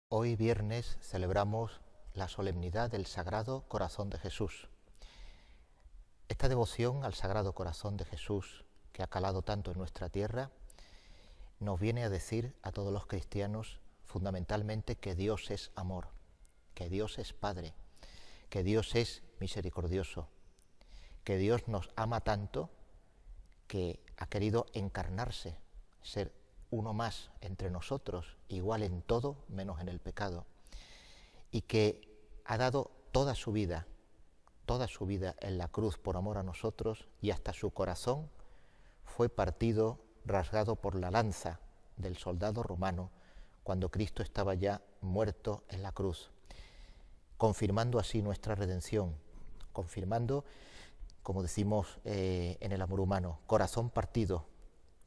Hoy viernes celebramos la solemnidad del Sagrado Corazón de Jesús. Esta devoción al Sagrado Corazón de Jesús, que ha calado tanto en nuestra tierra, nos viene a decir a todos los cristianos fundamentalmente que Dios es amor, que Dios es Padre, que Dios es misericordioso, que Dios nos ama tanto que ha querido encarnarse, ser uno más entre nosotros, igual en todo menos en el pecado, y que ha dado toda su vida en la cruz por amor a nosotros, y hasta su corazón fue partido, rasgado por la lanza del soldado romano cuando Cristo estaba ya muerto en la cruz, confirmando así nuestra redención, confirmando, como decimos en el amor humano, corazón partido.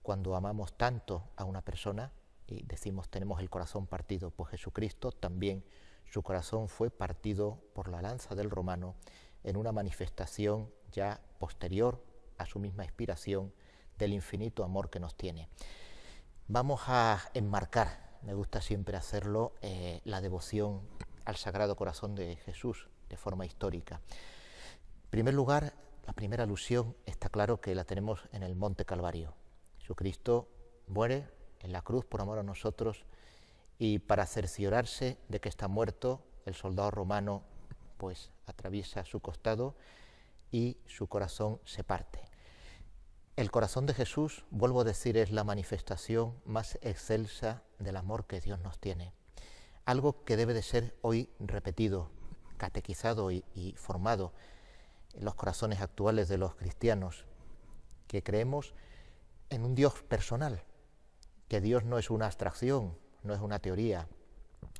Cuando amamos tanto a una persona y decimos tenemos el corazón partido, pues Jesucristo también, su corazón fue partido por la lanza del romano en una manifestación ya posterior a su misma expiración del infinito amor que nos tiene. Vamos a enmarcar, me gusta siempre hacerlo, la devoción al Sagrado Corazón de Jesús de forma histórica. En primer lugar, la primera alusión está claro que la tenemos en el Monte Calvario. Jesucristo muere en la cruz por amor a nosotros, y para cerciorarse de que está muerto, el soldado romano pues atraviesa su costado y su corazón se parte. El corazón de Jesús, vuelvo a decir, es la manifestación más excelsa del amor que Dios nos tiene. Algo que debe de ser hoy repetido, catequizado y formado en los corazones actuales de los cristianos, que creemos en un Dios personal, que Dios no es una abstracción, no es una teoría,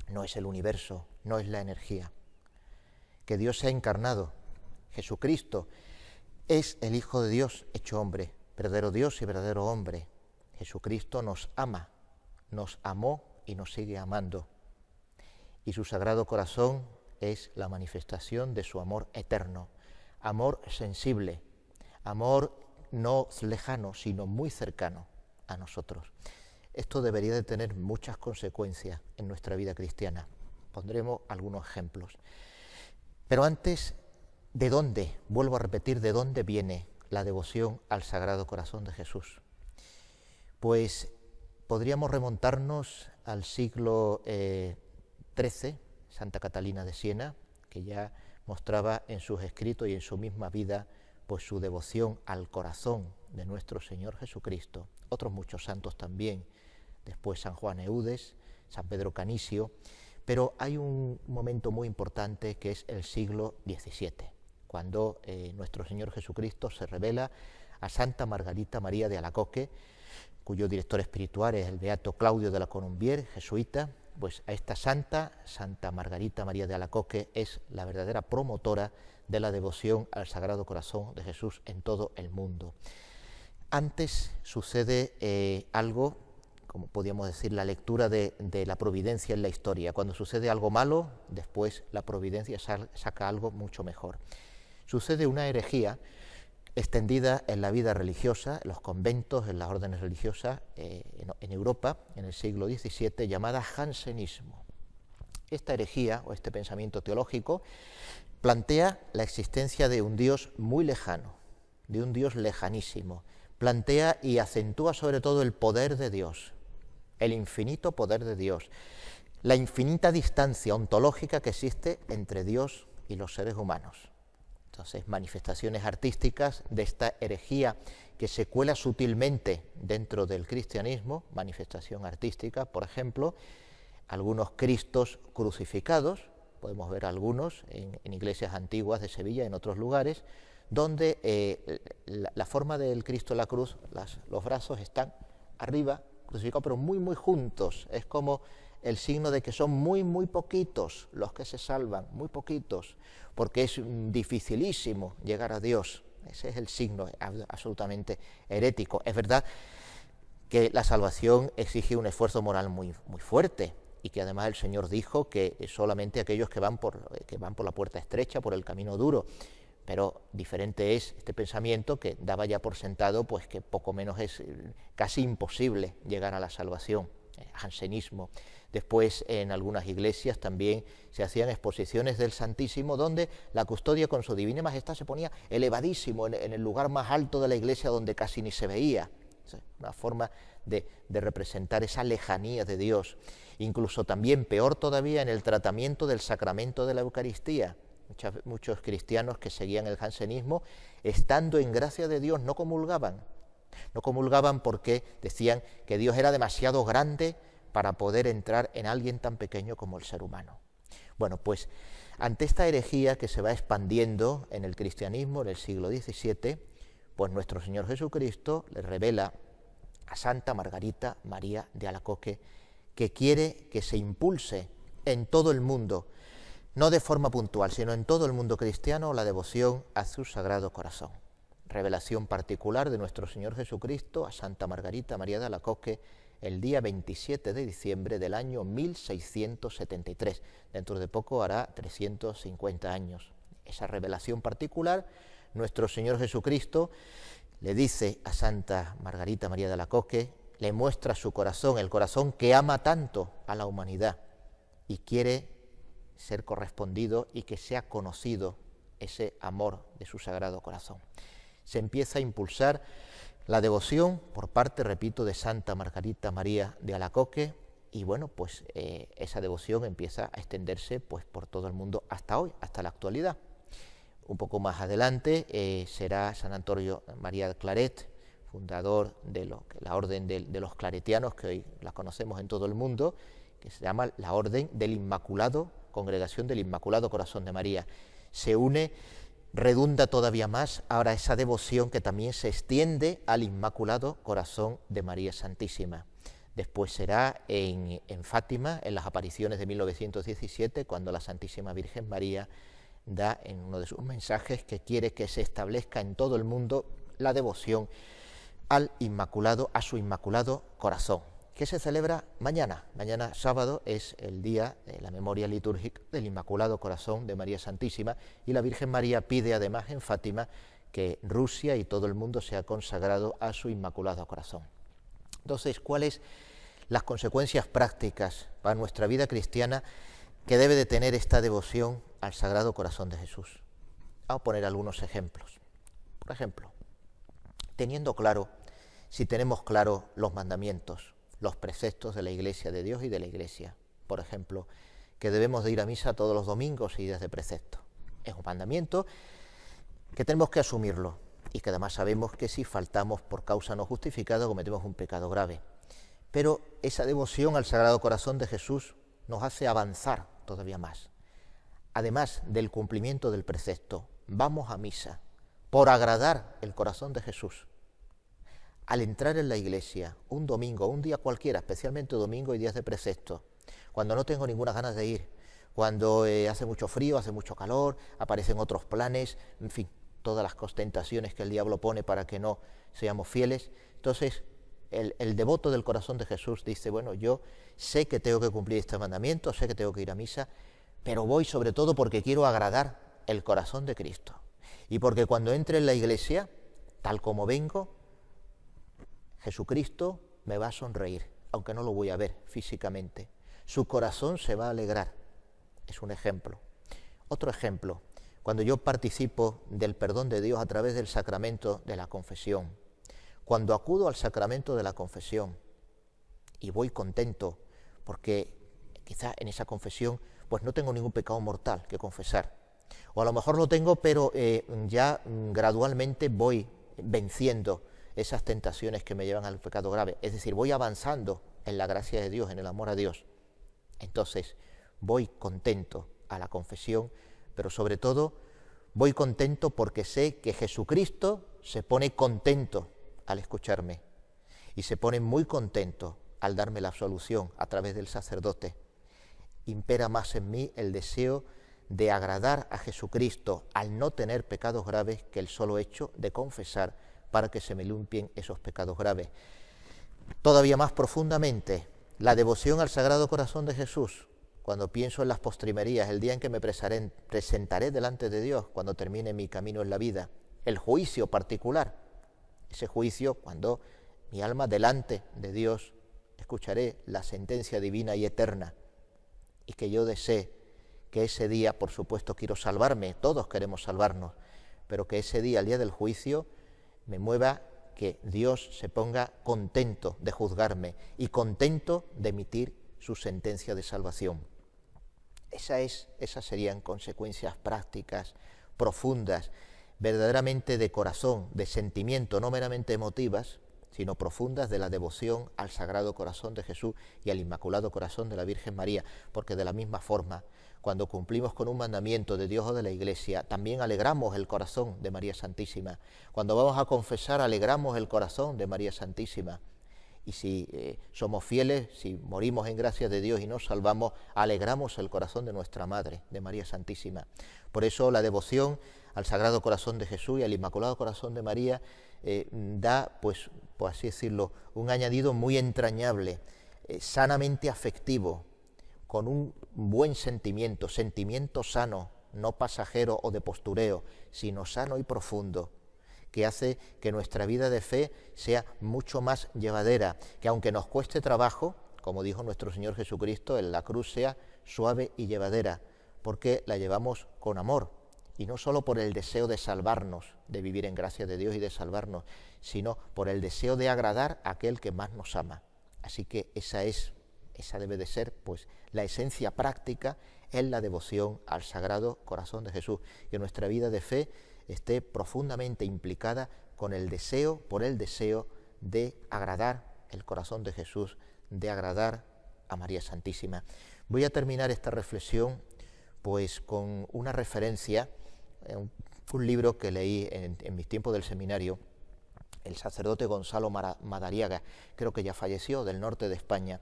no es el universo, no es la energía, que Dios se ha encarnado. Jesucristo es el Hijo de Dios hecho hombre, verdadero Dios y verdadero hombre. Jesucristo nos ama, nos amó y nos sigue amando. Y su Sagrado Corazón es la manifestación de su amor eterno, amor sensible, amor no lejano, sino muy cercano a nosotros. Esto debería de tener muchas consecuencias en nuestra vida cristiana. Pondremos algunos ejemplos. Pero antes, ¿de dónde? Vuelvo a repetir, ¿de dónde viene la devoción al Sagrado Corazón de Jesús? Pues podríamos remontarnos al siglo XIII, Santa Catalina de Siena, que ya mostraba en sus escritos y en su misma vida pues su devoción al corazón de nuestro Señor Jesucristo. Otros muchos santos también, después San Juan Eudes, San Pedro Canisio, pero hay un momento muy importante que es el siglo XVII, cuando nuestro Señor Jesucristo se revela a Santa Margarita María de Alacoque, cuyo director espiritual es el beato Claudio de la Colombier, jesuita. Pues a esta Santa Margarita María de Alacoque es la verdadera promotora de la devoción al Sagrado Corazón de Jesús en todo el mundo. Antes sucede algo, como podríamos decir, la lectura de la providencia en la historia. Cuando sucede algo malo, después la providencia saca algo mucho mejor. Sucede una herejía extendida en la vida religiosa, en los conventos, en las órdenes religiosas en Europa, en el siglo XVII, llamada jansenismo. Esta herejía, o este pensamiento teológico, plantea la existencia de un Dios muy lejano, de un Dios lejanísimo. Plantea y acentúa sobre todo el poder de Dios, el infinito poder de Dios, la infinita distancia ontológica que existe entre Dios y los seres humanos. Entonces, manifestaciones artísticas de esta herejía que se cuela sutilmente dentro del cristianismo, manifestación artística, por ejemplo, algunos Cristos crucificados, podemos ver algunos en iglesias antiguas de Sevilla y en otros lugares, donde la forma del Cristo en la cruz, los brazos están arriba, crucificados, pero muy, muy juntos. Es como el signo de que son muy, muy poquitos los que se salvan, muy poquitos, porque es dificilísimo llegar a Dios. Ese es el signo absolutamente herético. Es verdad que la salvación exige un esfuerzo moral muy, muy fuerte, y que además el Señor dijo que solamente aquellos que van por la puerta estrecha, por el camino duro. Pero diferente es este pensamiento que daba ya por sentado pues que poco menos es casi imposible llegar a la salvación. jansenismo. Después en algunas iglesias también se hacían exposiciones del Santísimo donde la custodia con su Divina Majestad se ponía elevadísimo en el lugar más alto de la iglesia donde casi ni se veía. Una forma de representar esa lejanía de Dios. Incluso también, peor todavía, en el tratamiento del sacramento de la Eucaristía. Muchos cristianos que seguían el jansenismo, estando en gracia de Dios, no comulgaban. No comulgaban porque decían que Dios era demasiado grande para poder entrar en alguien tan pequeño como el ser humano. Bueno, pues ante esta herejía que se va expandiendo en el cristianismo en el siglo XVII, pues nuestro Señor Jesucristo le revela a Santa Margarita María de Alacoque que quiere que se impulse en todo el mundo, no de forma puntual, sino en todo el mundo cristiano, la devoción a su Sagrado Corazón. Revelación particular de nuestro Señor Jesucristo a Santa Margarita María de Alacoque el día 27 de diciembre del año 1673. Dentro de poco hará 350 años. Esa revelación particular, nuestro Señor Jesucristo le dice a Santa Margarita María de Alacoque, le muestra su corazón, el corazón que ama tanto a la humanidad y quiere ser correspondido y que sea conocido ese amor de su Sagrado Corazón. Se empieza a impulsar la devoción por parte, repito, de Santa Margarita María de Alacoque y bueno, pues esa devoción empieza a extenderse pues por todo el mundo hasta hoy, hasta la actualidad. Un poco más adelante será San Antonio María de Claret, fundador de la orden de los claretianos, que hoy la conocemos en todo el mundo, que se llama la Orden del Inmaculado, Congregación del Inmaculado Corazón de María. Se une, redunda todavía más ahora esa devoción que también se extiende al Inmaculado Corazón de María Santísima. Después será en Fátima, en las apariciones de 1917, cuando la Santísima Virgen María da en uno de sus mensajes que quiere que se establezca en todo el mundo la devoción al Inmaculado, a su Inmaculado Corazón, que se celebra mañana. Mañana sábado es el día de la memoria litúrgica del Inmaculado Corazón de María Santísima y la Virgen María pide además en Fátima que Rusia y todo el mundo sea consagrado a su Inmaculado Corazón. Entonces, ¿cuáles las consecuencias prácticas para nuestra vida cristiana que debe de tener esta devoción al Sagrado Corazón de Jesús? Vamos a poner algunos ejemplos. Por ejemplo, teniendo claro, si tenemos claro los mandamientos, los preceptos de la Iglesia de Dios y de la Iglesia, por ejemplo, que debemos de ir a misa todos los domingos y días de precepto. Es un mandamiento que tenemos que asumirlo y que además sabemos que si faltamos por causa no justificada cometemos un pecado grave. Pero esa devoción al Sagrado Corazón de Jesús nos hace avanzar todavía más. Además del cumplimiento del precepto, vamos a misa por agradar el corazón de Jesús. Al entrar en la iglesia, un domingo, un día cualquiera, especialmente domingo y días de precepto, cuando no tengo ninguna ganas de ir, cuando hace mucho frío, hace mucho calor, aparecen otros planes, en fin, todas las tentaciones que el diablo pone para que no seamos fieles. Entonces, el devoto del corazón de Jesús dice, bueno, yo sé que tengo que cumplir este mandamiento, sé que tengo que ir a misa, pero voy sobre todo porque quiero agradar el corazón de Cristo. Y porque cuando entre en la iglesia, tal como vengo, Jesucristo me va a sonreír, aunque no lo voy a ver físicamente. Su corazón se va a alegrar. Es un ejemplo. Otro ejemplo, cuando yo participo del perdón de Dios a través del sacramento de la confesión, cuando acudo al sacramento de la confesión y voy contento porque quizá en esa confesión pues no tengo ningún pecado mortal que confesar, o a lo mejor lo tengo pero ya gradualmente voy venciendo esas tentaciones que me llevan al pecado grave, es decir, voy avanzando en la gracia de Dios, en el amor a Dios. Entonces voy contento a la confesión, pero sobre todo voy contento porque sé que Jesucristo se pone contento al escucharme y se pone muy contento al darme la absolución a través del sacerdote. Impera más en mí el deseo de agradar a Jesucristo al no tener pecados graves que el solo hecho de confesar para que se me limpien esos pecados graves. Todavía más profundamente, la devoción al Sagrado Corazón de Jesús, cuando pienso en las postrimerías, el día en que me presentaré delante de Dios, cuando termine mi camino en la vida, el juicio particular, ese juicio cuando mi alma delante de Dios escucharé la sentencia divina y eterna, y que yo desee que ese día, por supuesto, quiero salvarme, todos queremos salvarnos, pero que ese día, el día del juicio, me mueva que Dios se ponga contento de juzgarme y contento de emitir su sentencia de salvación. Esas serían consecuencias prácticas, profundas, verdaderamente de corazón, de sentimiento, no meramente emotivas, sino profundas, de la devoción al Sagrado Corazón de Jesús y al Inmaculado Corazón de la Virgen María, porque de la misma forma, cuando cumplimos con un mandamiento de Dios o de la Iglesia, también alegramos el corazón de María Santísima. Cuando vamos a confesar, alegramos el corazón de María Santísima. Y si somos fieles, si morimos en gracia de Dios y nos salvamos, alegramos el corazón de nuestra Madre, de María Santísima. Por eso la devoción al Sagrado Corazón de Jesús y al Inmaculado Corazón de María da, pues, por así decirlo, un añadido muy entrañable, sanamente afectivo, con un buen sentimiento, sentimiento sano, no pasajero o de postureo, sino sano y profundo, que hace que nuestra vida de fe sea mucho más llevadera, que aunque nos cueste trabajo, como dijo nuestro Señor Jesucristo, en la cruz sea suave y llevadera, porque la llevamos con amor, y no solo por el deseo de salvarnos, de vivir en gracia de Dios y de salvarnos, sino por el deseo de agradar a aquel que más nos ama. Así que esa debe de ser, pues, la esencia práctica en la devoción al Sagrado Corazón de Jesús, que nuestra vida de fe esté profundamente implicada con el deseo, por el deseo de agradar el corazón de Jesús, de agradar a María Santísima. Voy a terminar esta reflexión pues con una referencia, un libro que leí en mis tiempos del seminario, el sacerdote Gonzalo Madariaga, creo que ya falleció, del norte de España,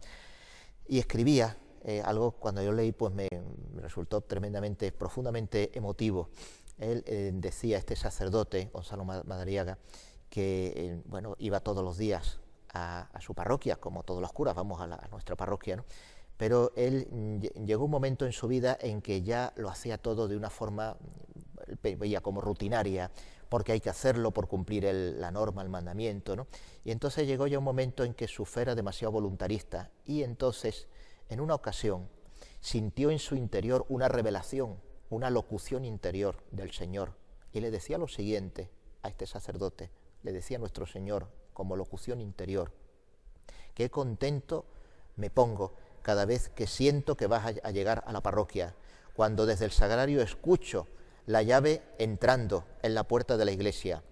y escribía algo, cuando yo leí, pues me resultó tremendamente, profundamente emotivo. Él decía, este sacerdote, Gonzalo Madariaga, que bueno, iba todos los días a su parroquia, como todos los curas, vamos a nuestra parroquia, ¿no? Pero él llegó un momento en su vida en que ya lo hacía todo de una forma, veía como rutinaria, porque hay que hacerlo por cumplir la norma, el mandamiento, ¿no? Y entonces llegó ya un momento en que su fe era demasiado voluntarista, y entonces, en una ocasión, sintió en su interior una revelación, una locución interior del Señor, y le decía lo siguiente a este sacerdote, le decía nuestro Señor como locución interior: qué contento me pongo cada vez que siento que vas a llegar a la parroquia, cuando desde el sagrario escucho la llave entrando en la puerta de la iglesia.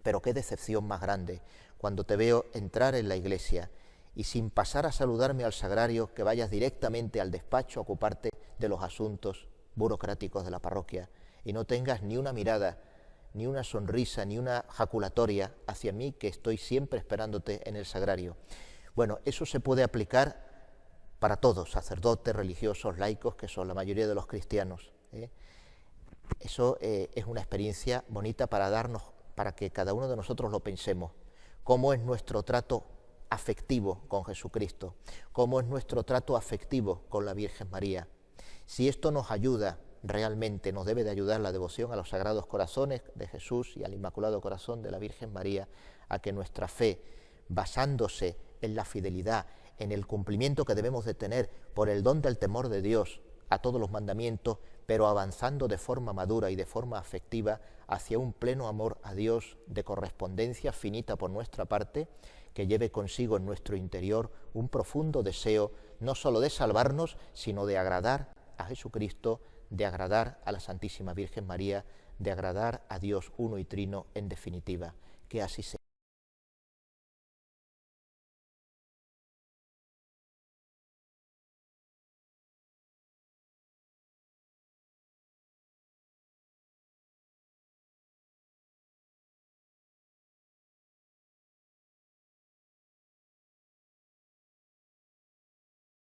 Pero qué decepción más grande cuando te veo entrar en la iglesia y sin pasar a saludarme al sagrario, que vayas directamente al despacho a ocuparte de los asuntos burocráticos de la parroquia y no tengas ni una mirada, ni una sonrisa, ni una jaculatoria hacia mí, que estoy siempre esperándote en el sagrario. Bueno, eso se puede aplicar para todos, sacerdotes, religiosos, laicos, que son la mayoría de los cristianos. Eso es una experiencia bonita para que cada uno de nosotros lo pensemos. ¿Cómo es nuestro trato afectivo con Jesucristo? ¿Cómo es nuestro trato afectivo con la Virgen María? Si esto nos ayuda realmente, nos debe de ayudar la devoción a los Sagrados Corazones de Jesús y al Inmaculado Corazón de la Virgen María, a que nuestra fe, basándose en la fidelidad, en el cumplimiento que debemos de tener por el don del temor de Dios a todos los mandamientos, pero avanzando de forma madura y de forma afectiva hacia un pleno amor a Dios, de correspondencia finita por nuestra parte, que lleve consigo en nuestro interior un profundo deseo no solo de salvarnos, sino de agradar a Jesucristo, de agradar a la Santísima Virgen María, de agradar a Dios uno y trino en definitiva. Que así sea.